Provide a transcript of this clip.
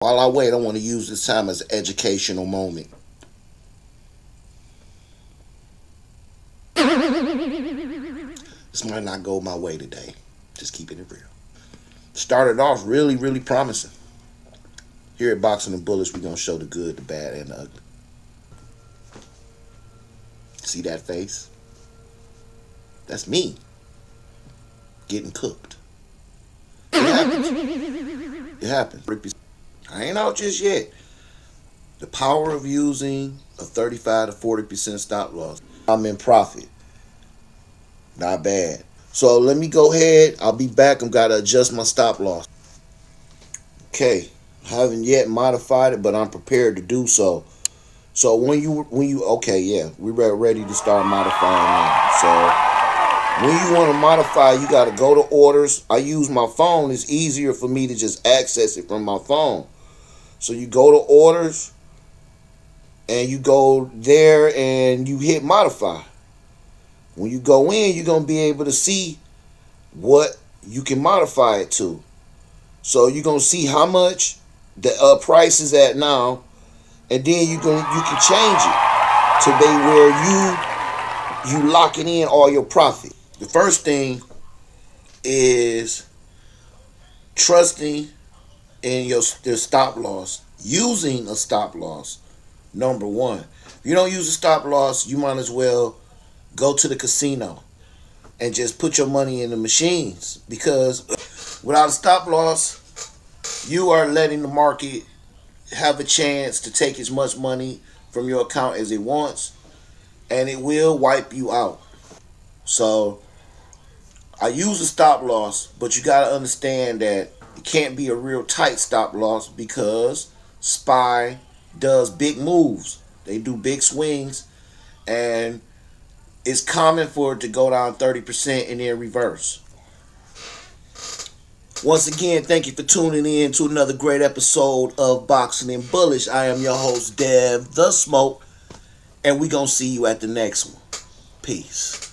While I wait, I want to use this time as an educational moment. This might not go my way today. Just keeping it real. Started off really, really promising. Here at Boxing and Bullish, we're going to show the good, the bad, and the ugly. See that face? That's me getting cooked. It happens. It happens. I ain't out just yet. The power of using a 35 to 40% stop loss. I'm in profit. Not bad. So let me go ahead. I'll be back. I've got to adjust my stop loss. Okay. Haven't yet modified it, but I'm prepared to do so. So when you okay, yeah, we're ready to start modifying now. So when you want to modify, you got to go to orders. I use my phone. It's easier for me to just access it from my phone. So you go to orders and you go there and you hit modify. When you go in, you're going to be able to see what you can modify it to. So you're going to see how much the price is at now, and then you can change it to be where you locking in all your profit. The first thing is trusting in your stop loss, using a stop loss. Number one, if you don't use a stop loss, you might as well go to the casino and just put your money in the machines, because without a stop loss, you are letting the market have a chance to take as much money from your account as it wants, and it will wipe you out. So I use a stop loss, but you got to understand that it can't be a real tight stop loss, because SPY does big moves. They do big swings, and it's common for it to go down 30% and then reverse. Once again, thank you for tuning in to another great episode of Boxing and Bullish. I am your host, Dev the Smoke, and we're going to see you at the next one. Peace.